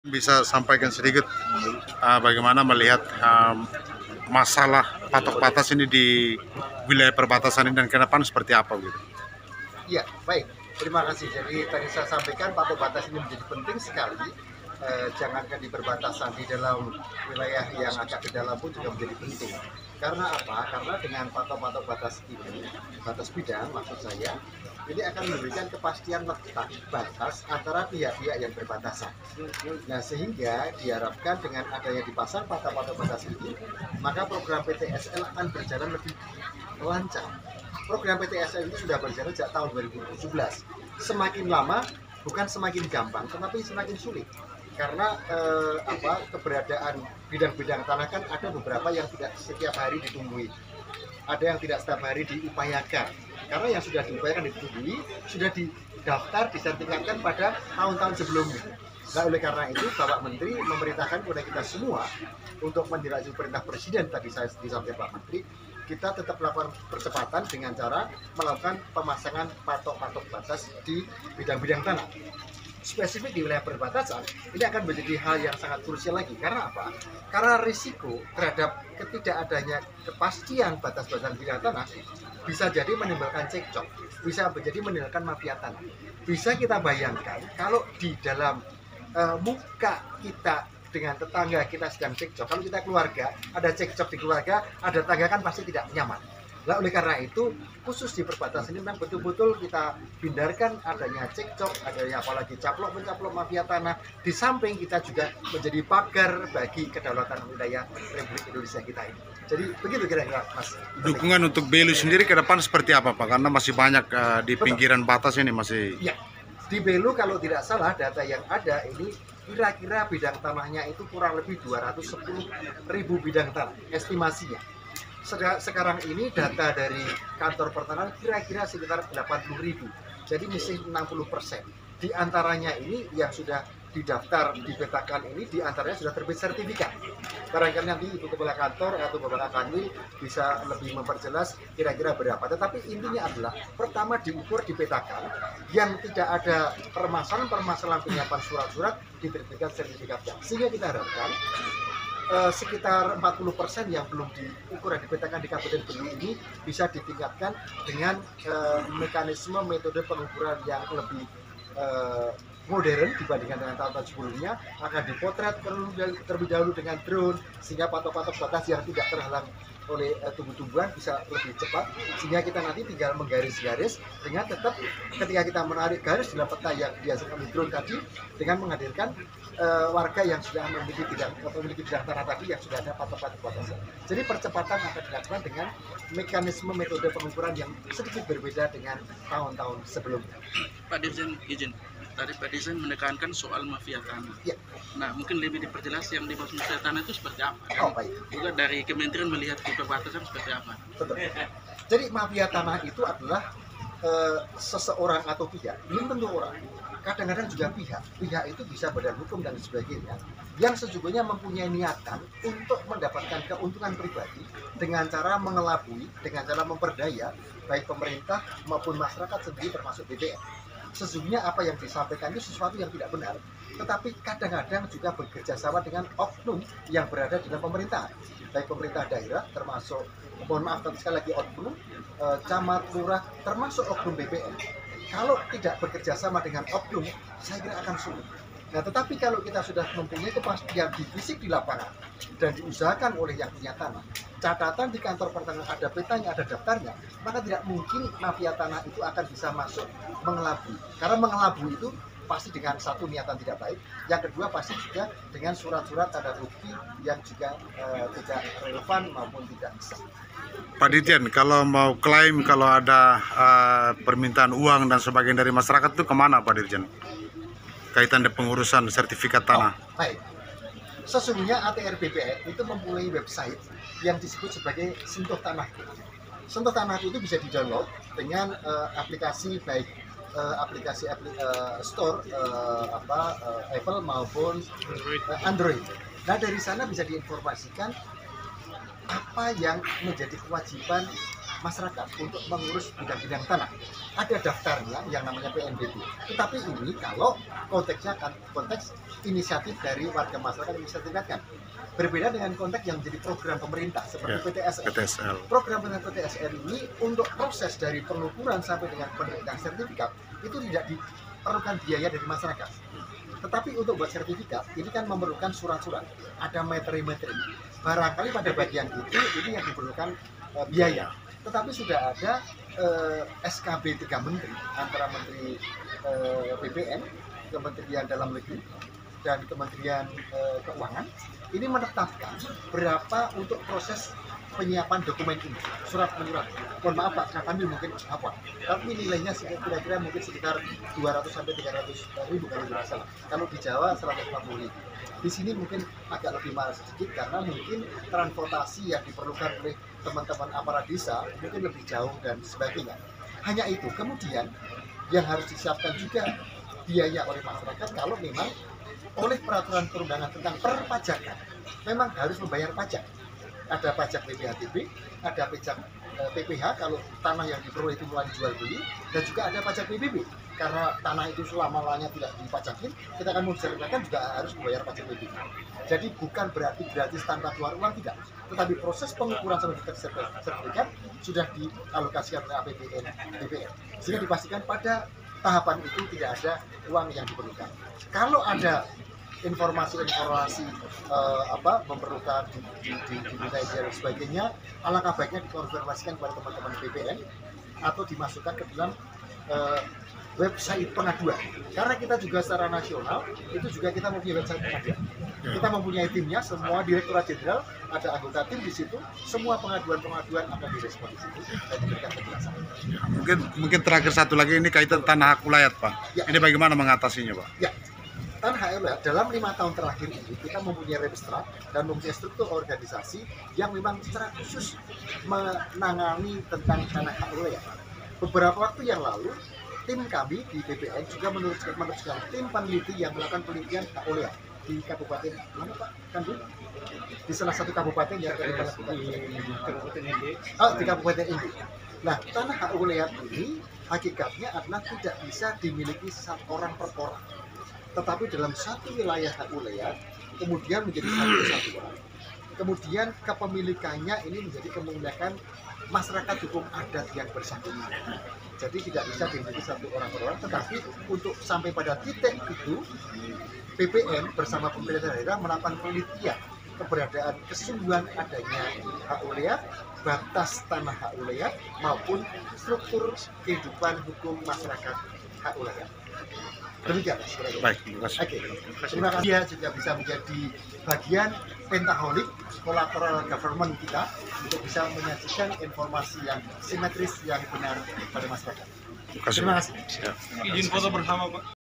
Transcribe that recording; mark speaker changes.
Speaker 1: Bisa sampaikan sedikit bagaimana melihat masalah patok batas ini di wilayah perbatasan ini dan ke depan seperti apa gitu?
Speaker 2: Ya, baik. Terima kasih. Jadi tadi saya sampaikan patok batas ini menjadi penting sekali. Jangankan di perbatasan, di dalam wilayah yang agak ke dalam pun juga menjadi penting. Karena apa? Karena dengan patok-patok batas ini, batas bidang maksud saya, ini akan memberikan kepastian letak batas antara pihak-pihak yang berbatasan. Nah, sehingga diharapkan dengan adanya dipasang patok-patok batas ini, maka program PTSL akan berjalan lebih lancar. Program PTSL ini sudah berjalan sejak tahun 2017. Semakin lama bukan semakin gampang, tetapi semakin sulit. Karena keberadaan bidang-bidang tanah kan ada beberapa yang tidak setiap hari ditumbuhi, ada yang tidak setiap hari diupayakan. Karena yang sudah diupayakan ditumbuhi sudah didaftar, disertifikatkan pada tahun-tahun sebelumnya. Nah, oleh karena itu Bapak Menteri memerintahkan kepada kita semua untuk menindaklanjuti perintah Presiden tadi saya disampaikan Pak Menteri, kita tetap melakukan percepatan dengan cara melakukan pemasangan patok-patok batas di bidang-bidang tanah. Spesifik di wilayah perbatasan, ini akan menjadi hal yang sangat krusial lagi. Karena apa? Karena risiko terhadap ketidakadanya kepastian batas-batasan bidang tanah bisa jadi menimbulkan cekcok, bisa menjadi menimbulkan mafia tanah. Bisa kita bayangkan kalau di dalam muka kita dengan tetangga kita sedang cekcok, kalau kita keluarga, ada cekcok di keluarga, ada tetangga kan pasti tidak nyaman. Nah, oleh karena itu, khusus di perbatasan ini memang betul-betul kita hindarkan adanya cekcok, adanya apalagi caplok-mencaplok mafia tanah. Di samping kita juga menjadi pagar bagi kedaulatan wilayah Republik Indonesia kita ini. Jadi begitu kira-kira, Mas.
Speaker 1: Dukungan untuk Belu sendiri ke depan seperti apa, Pak? Karena masih banyak di pinggiran batas ini masih.
Speaker 2: Ya, di Belu kalau tidak salah data yang ada ini kira-kira bidang tanahnya itu kurang lebih 210.000 bidang tanah estimasinya. Sekarang ini data dari kantor pertanahan kira-kira sekitar 80.000, jadi masih 60%. Di antaranya ini yang sudah didaftar, dipetakan ini di antaranya sudah terbit sertifikat. Barangkali nanti Ibu Kepala Kantor atau Bapak Kanwil bisa lebih memperjelas kira-kira berapa. Tetapi intinya adalah pertama diukur, dipetakan, yang tidak ada permasalahan penyiapan surat-surat diterbitkan sertifikatnya. Sehingga kita harapkan sekitar 40% yang belum diukur dan dipetakan di Kabupaten Belu ini bisa ditingkatkan dengan mekanisme metode pengukuran yang lebih modern dibandingkan dengan tahun-tahun sebelumnya. Akan dipotret terlebih dahulu dengan drone sehingga patok-patok batas yang tidak terhalang oleh tumbuh-tumbuhan bisa lebih cepat, sehingga kita nanti tinggal menggaris-garis dengan tetap ketika kita menarik garis dalam peta yang dihasilkan oleh drone tadi dengan menghadirkan warga yang sudah memiliki bidang tanah tadi yang sudah ada patok-patok batasnya. Jadi percepatan akan dilakukan dengan mekanisme metode pengukuran yang sedikit berbeda dengan tahun-tahun sebelumnya.
Speaker 3: Pak Dirjen izin, tadi Pak Dirjen menekankan soal mafia tanah.
Speaker 2: Ya.
Speaker 3: Nah, mungkin lebih diperjelas yang dimaksud mafia tanah itu seperti apa?
Speaker 2: Oh, baik.
Speaker 3: Juga dari Kementerian melihat di perbatasan seperti apa?
Speaker 2: Betul. Jadi mafia tanah itu adalah seseorang atau pihak, belum tentu orang. Kadang-kadang juga pihak itu bisa badan hukum dan sebagainya, yang sesungguhnya mempunyai niatan untuk mendapatkan keuntungan pribadi dengan cara mengelabui, dengan cara memperdaya baik pemerintah maupun masyarakat sendiri termasuk BPN. Sesungguhnya apa yang disampaikan itu sesuatu yang tidak benar, tetapi kadang-kadang juga bekerja sama dengan oknum yang berada di dalam pemerintahan, baik pemerintah daerah termasuk, mohon maaf sekali lagi, oknum camat, lurah, termasuk oknum BPN. Kalau tidak bekerja sama dengan oknum, saya kira akan sulit. Nah, tetapi kalau kita sudah mempunyai kepastian di fisik di lapangan dan diusahakan oleh yang punya tanah, catatan di kantor pertanahan ada petanya, ada daftarnya, maka tidak mungkin mafia tanah itu akan bisa masuk mengelabui. Karena mengelabui itu pasti dengan satu niatan tidak baik, yang kedua pasti juga dengan surat-surat tanda bukti yang juga tidak relevan maupun tidak sah.
Speaker 1: Pak Dirjen, kalau mau klaim kalau ada permintaan uang dan sebagainya dari masyarakat itu kemana Pak Dirjen? Kaitan dengan pengurusan sertifikat tanah.
Speaker 2: Oh, baik. Sesungguhnya ATR BPN itu mempunyai website yang disebut sebagai Sentuh Tanah. Sentuh Tanah itu bisa di-download dengan aplikasi baik aplikasi store Apple maupun Android. Nah, dari sana bisa diinformasikan apa yang menjadi kewajiban masyarakat untuk mengurus bidang-bidang tanah. Ada daftarnya yang namanya PNBP. Tetapi ini kalau konteksnya kan konteks inisiatif dari warga masyarakat yang disertifikatkan. Berbeda dengan konteks yang menjadi program pemerintah seperti PTSL.
Speaker 1: PTSL.
Speaker 2: Program dengan PTSL ini untuk proses dari pengukuran sampai dengan penerbitan sertifikat itu tidak diperlukan biaya dari masyarakat. Tetapi untuk buat sertifikat ini kan memerlukan surat-surat, ada materi-materi. Barangkali pada bagian itu ini yang diperlukan biaya. Tetapi sudah ada SKB 3 menteri antara Menteri BPN, Kementerian Dalam Negeri, dan Kementerian Keuangan ini menetapkan berapa untuk proses penyiapan dokumen ini, surat menyurat. Mohon maaf Pak, kami mungkin apa? Tapi nilainya kira-kira mungkin sekitar 200 sampai 300 ribu kalau tidak salah. Kalau di Jawa 150 ribu. Di sini mungkin agak lebih mahal sedikit karena mungkin transportasi yang diperlukan oleh teman-teman aparat desa mungkin lebih jauh dan sebagainya. Hanya itu, kemudian yang harus disiapkan juga biaya oleh masyarakat kalau memang oleh peraturan perundangan tentang perpajakan memang harus membayar pajak. Ada pajak PPHTB, ada pajak PPH kalau tanah yang diperoleh itu mulai jual beli, dan juga ada pajak PBB karena tanah itu selama-lamanya tidak dipajakin, kita akan mensertifikatkan juga harus membayar pajak PBB. Jadi bukan berarti gratis tanpa keluar uang, tidak, tetapi proses pengukuran sampai sertifikat sudah dialokasikan oleh APBN BPN sehingga dipastikan pada tahapan itu tidak ada uang yang diperlukan. Kalau ada informasi memerlukan diminta dan sebagainya, alangkah baiknya dikonfirmasikan kepada teman-teman BPN atau dimasukkan ke dalam website pengaduan. Karena kita juga secara nasional itu juga kita mempunyai website pengaduan. Kita mempunyai timnya, semua Direktorat Jenderal ada anggota tim di situ. Semua pengaduan-pengaduan akan direspon di situ dan diberikan penjelasan.
Speaker 1: Mungkin terakhir satu lagi, ini kaitan tanah hak wilayah Pak.
Speaker 2: Ya.
Speaker 1: Ini bagaimana mengatasinya Pak?
Speaker 2: Ya. Tanah hak wilayah dalam 5 tahun terakhir ini kita mempunyai registrar dan mempunyai struktur organisasi yang memang secara khusus menangani tentang tanah hak wilayah. Beberapa waktu yang lalu tim kami di BPN juga meneruskan tim peneliti yang melakukan penelitian hak wilayah di Kabupaten mana Pak Kandung? Di salah satu kabupaten yang dari Kabupaten Indi. Di Kabupaten Indi. Nah, tanah hak wilayah ini hakikatnya adalah tidak bisa dimiliki orang per orang, tetapi dalam satu wilayah hak wilayah kemudian menjadi satu kesatuan. Kemudian kepemilikannya ini menjadi kepemilikan masyarakat hukum adat yang bersangkutan. Jadi tidak bisa dimiliki satu orang per orang, tetapi untuk sampai pada titik itu BPN bersama pemerintah daerah melakukan penelitian keberadaan kesungguhan adanya hak wilayah, batas tanah hak wilayah maupun struktur kehidupan hukum masyarakat hak wilayah. Demikian.
Speaker 1: Baik, terima kasih.
Speaker 2: Oke, terima kasih. Dia juga bisa menjadi bagian pentaholik collateral government kita untuk bisa menyajikan informasi yang simetris yang benar pada masyarakat.
Speaker 1: Terima kasih.
Speaker 2: Terima kasih.
Speaker 1: Siap.
Speaker 4: Izin foto bersama Pak.